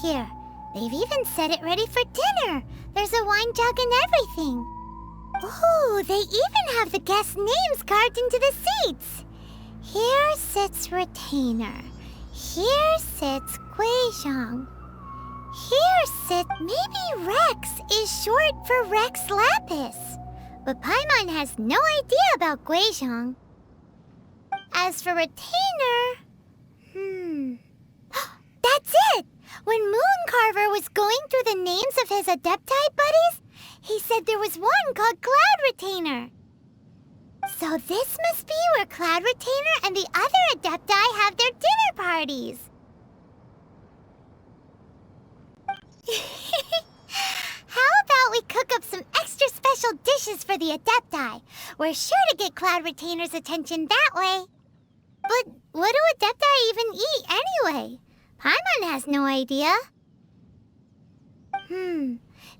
here. They've even set it ready for dinner. There's a wine jug and everything. Ooh, they even have the guests' names carved into the seats. Here sits Retainer. Here sits Guizhong. Here sits... Maybe Rex is short for Rex Lapis. But Paimon has no idea about Guizhong. As for Retainer... That's it! When Mooncarver was going through the names of his Adepti buddies, he said there was one called Cloud Retainer. So this must be where Cloud Retainer and the other Adepti have their dinner parties. How about we cook up some extra special dishes for the Adepti? We're sure to get Cloud Retainer's attention that way. But what do Adepti even eat anyway? Paimon has no idea.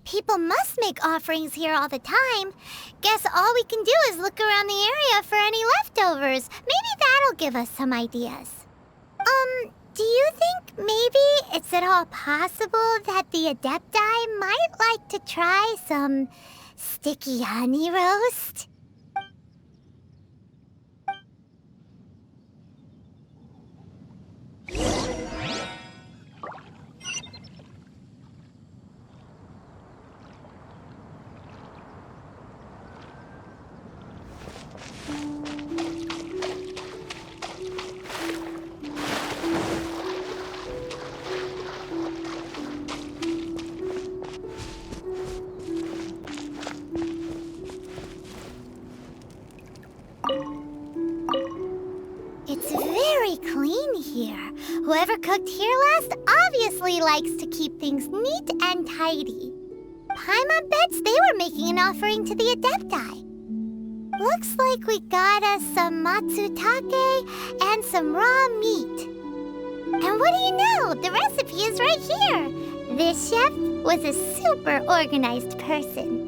People must make offerings here all the time. Guess all we can do is look around the area for any leftovers. Maybe that'll give us some ideas. Do you think maybe it's at all possible that the Adepti might like to try some sticky honey roast? It's very clean here. Whoever cooked here last obviously likes to keep things neat and tidy. Paimon bets they were making an offering to the Adepti. Looks like we got us some matsutake and some raw meat. And what do you know? The recipe is right here. This chef was a super organized person.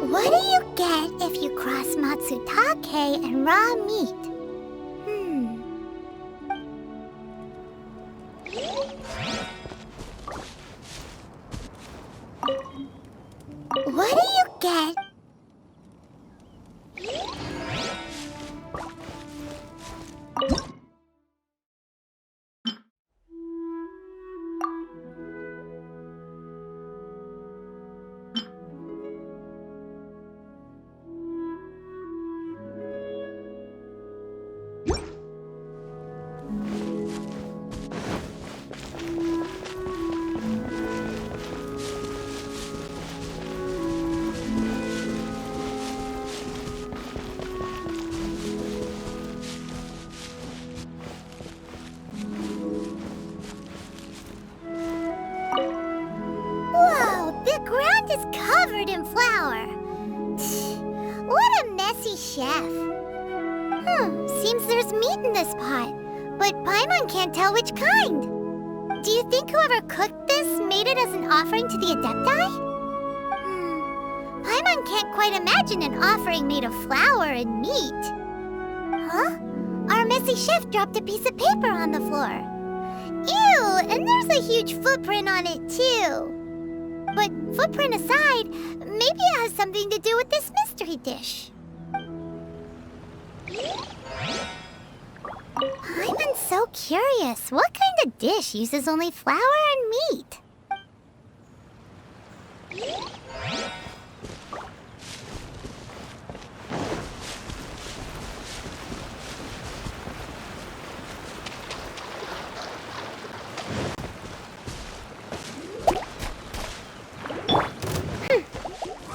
What do you get if you cross matsutake and raw meat? What do you get? Covered in flour. What a messy chef. Seems there's meat in this pot, but Paimon can't tell which kind. Do you think whoever cooked this made it as an offering to the Adepti? Paimon can't quite imagine an offering made of flour and meat. Huh? Our messy chef dropped a piece of paper on the floor. Ew, and there's a huge footprint on it too. But footprint aside, maybe it has something to do with this mystery dish. I'm so curious. What kind of dish uses only flour and meat?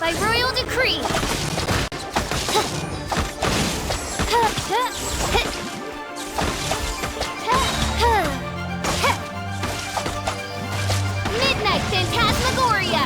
By royal decree! Midnight Phantasmagoria!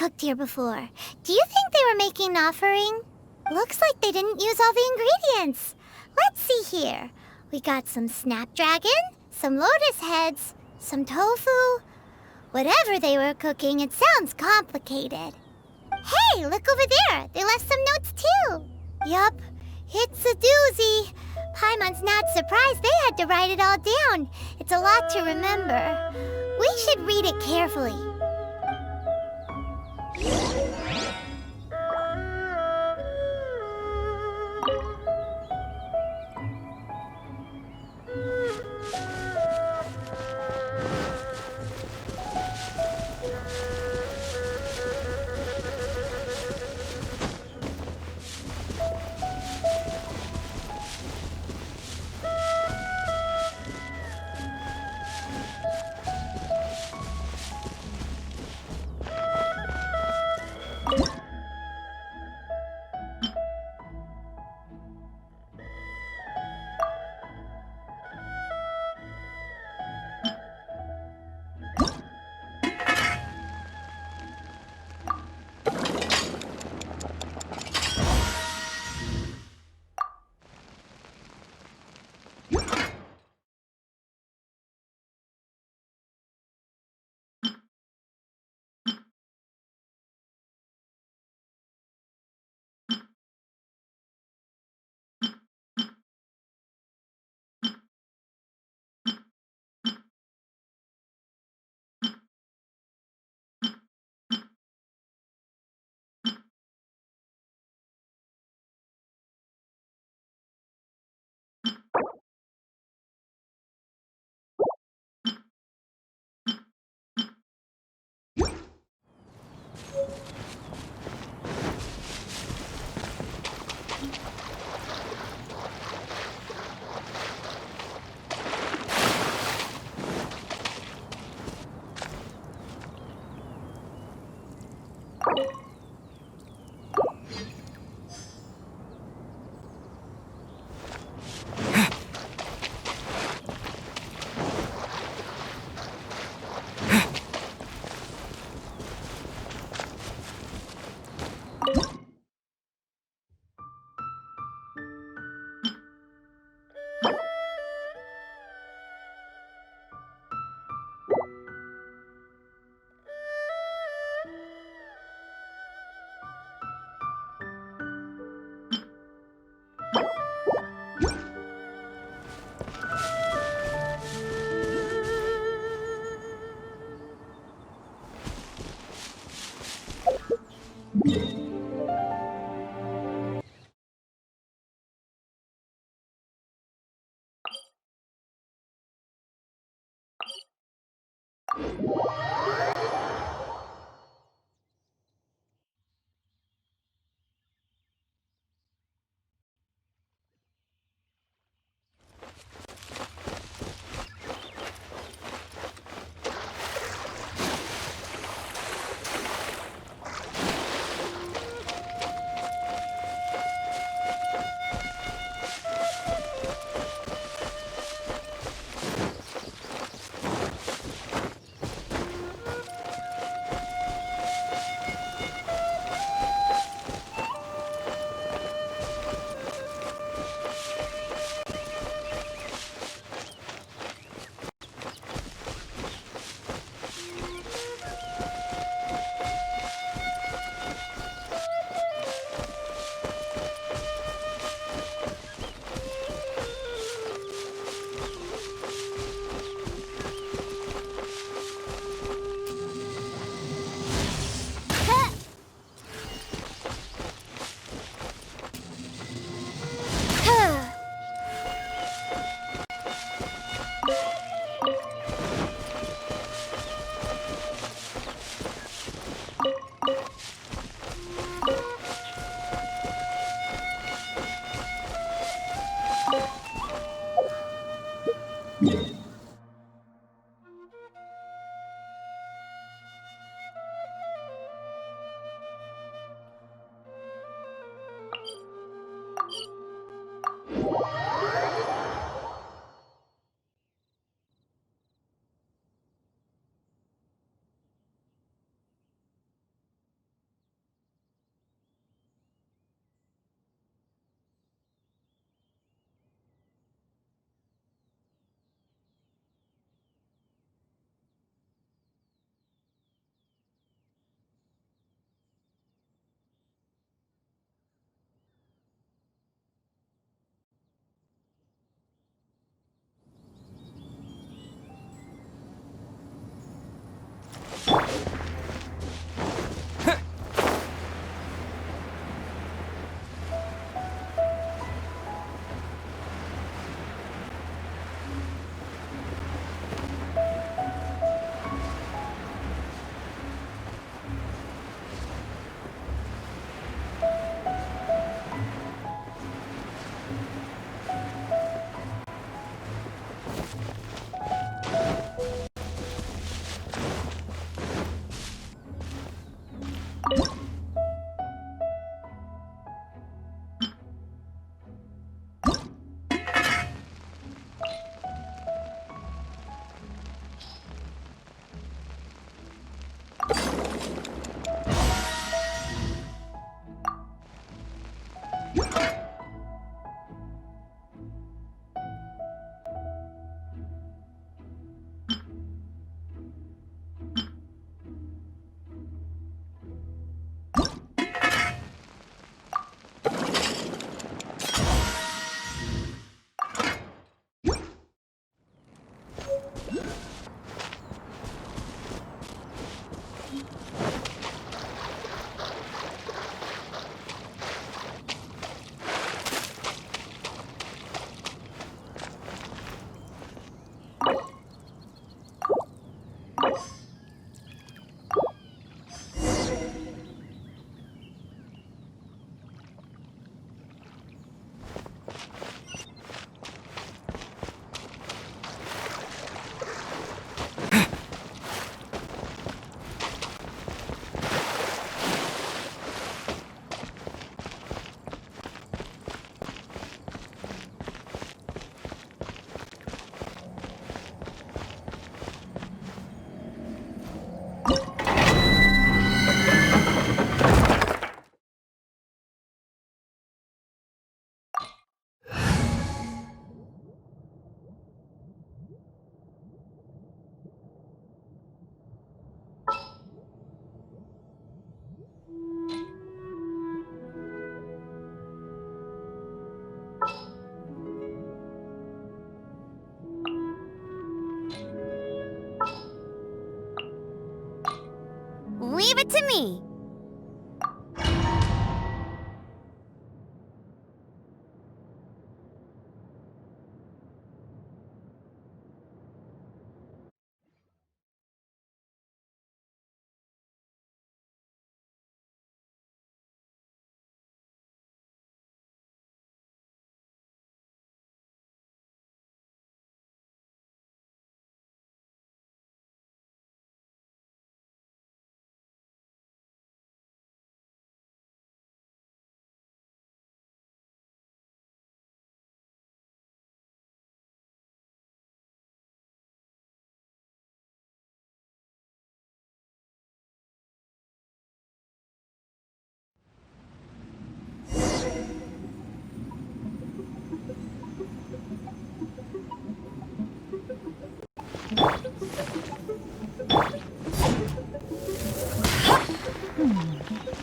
cooked here before. Do you think they were making an offering? Looks like they didn't use all the ingredients. Let's see here. We got some snapdragon, some lotus heads, some tofu. Whatever they were cooking, it sounds complicated. Hey, look over there. They left some notes too. Yup, it's a doozy. Paimon's not surprised they had to write it all down. It's a lot to remember. We should read it carefully. Leave it to me.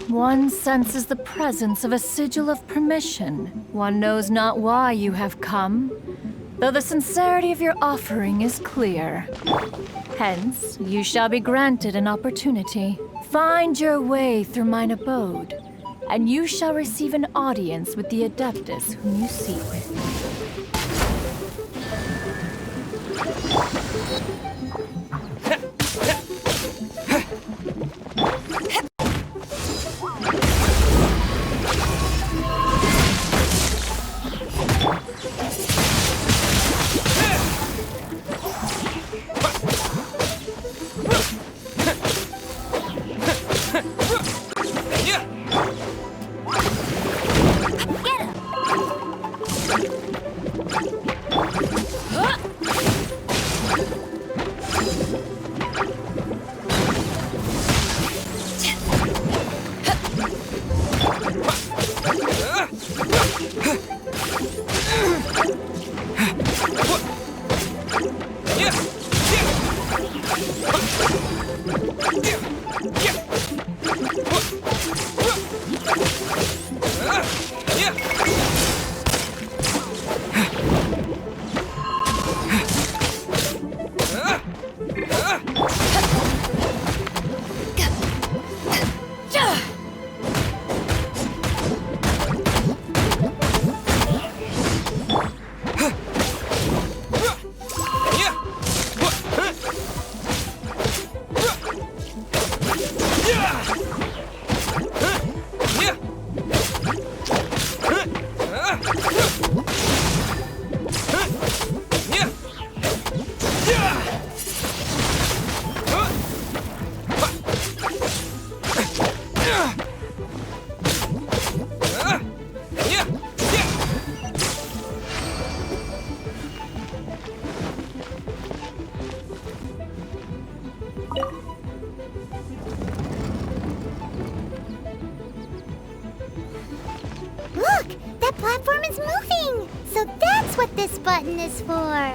One senses the presence of a sigil of permission. One knows not why you have come, though the sincerity of your offering is clear. Hence, you shall be granted an opportunity. Find your way through mine abode, and you shall receive an audience with the Adeptus whom you seek. Look! That platform is moving! So that's what this button is for!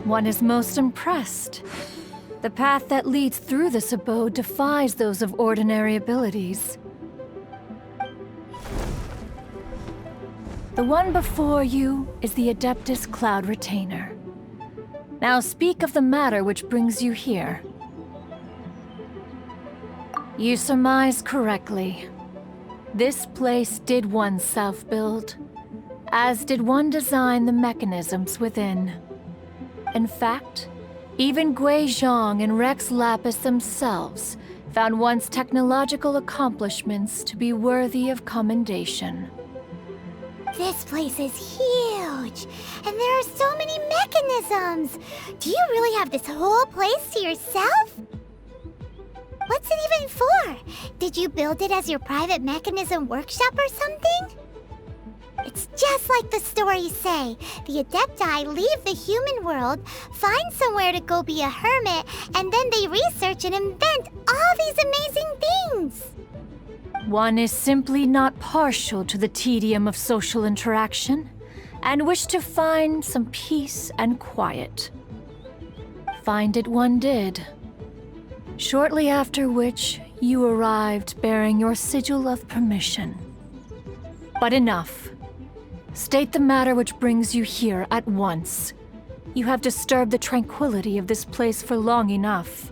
One is most impressed. The path that leads through this abode defies those of ordinary abilities. The one before you is the Adeptus Cloud Retainer. Now speak of the matter which brings you here. You surmise correctly. This place did one self-build, as did one design the mechanisms within. In fact, even Gui Zhang and Rex Lapis themselves found one's technological accomplishments to be worthy of commendation. This place is huge, and there are so many mechanisms. Do you really have this whole place to yourself? What's it even for? Did you build it as your private mechanism workshop or something? It's just like the stories say. The Adepti leave the human world, find somewhere to go be a hermit, and then they research and invent all these amazing things. One is simply not partial to the tedium of social interaction, and wished to find some peace and quiet. Find it one did. Shortly after which, you arrived bearing your sigil of permission. But enough. State the matter which brings you here at once. You have disturbed the tranquility of this place for long enough.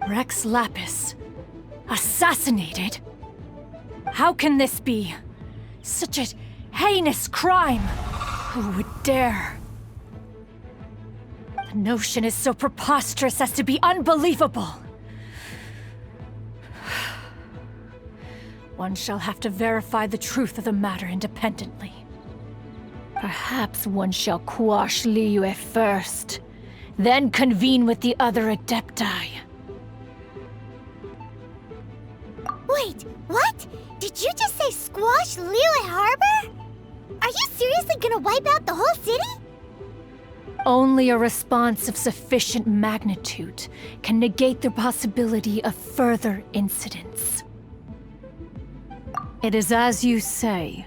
Rex Lapis, assassinated? How can this be? Such a heinous crime! Who would dare? The notion is so preposterous as to be unbelievable. One shall have to verify the truth of the matter independently. Perhaps one shall quash Liyue first, then convene with the other Adepti. Wait, what? Did you just say squash Liyue Harbor? Are you seriously gonna wipe out the whole city? Only a response of sufficient magnitude can negate the possibility of further incidents. It is as you say.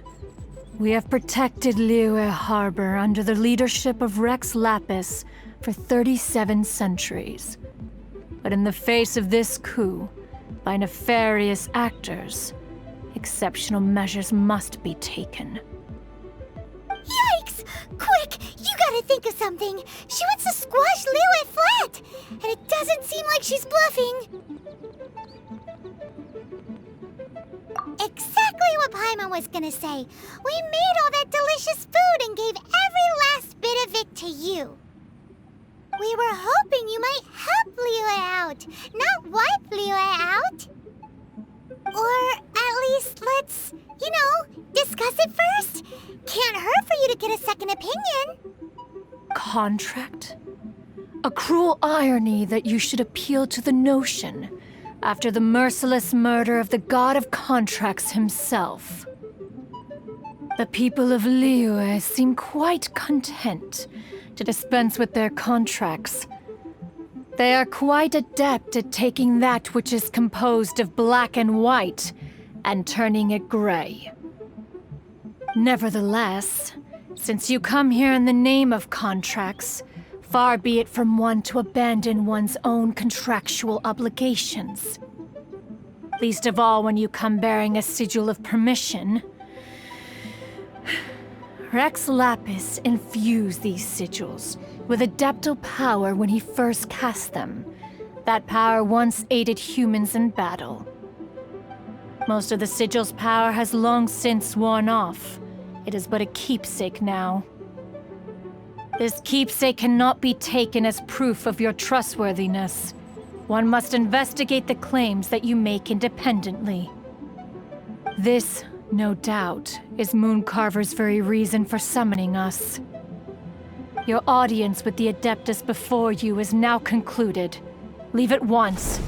We have protected Liyue Harbor under the leadership of Rex Lapis for 37 centuries. But in the face of this coup, by nefarious actors, exceptional measures must be taken. Yikes! Quick, you gotta think of something. She wants to squash Liyue flat, and it doesn't seem like she's bluffing. Exactly what Paimon was gonna say. We made all that delicious food and gave every last bit of it to you. We were hoping you might help Liyue out, not wipe Liyue out. Or at least let's, discuss it first. Can't hurt for you to get a second opinion. Contract? A cruel irony that you should appeal to the notion after the merciless murder of the god of contracts himself. The people of Liyue seem quite content to dispense with their contracts. They are quite adept at taking that which is composed of black and white and turning it gray. Nevertheless, since you come here in the name of contracts, far be it from one to abandon one's own contractual obligations. Least of all when you come bearing a sigil of permission. Rex Lapis infused these sigils with adeptal power when he first cast them. That power once aided humans in battle. Most of the sigil's power has long since worn off, It is but a keepsake now. This keepsake cannot be taken as proof of your trustworthiness. One must investigate the claims that you make independently. This, no doubt, is Mooncarver's very reason for summoning us. Your audience with the Adeptus before you is now concluded. Leave at once.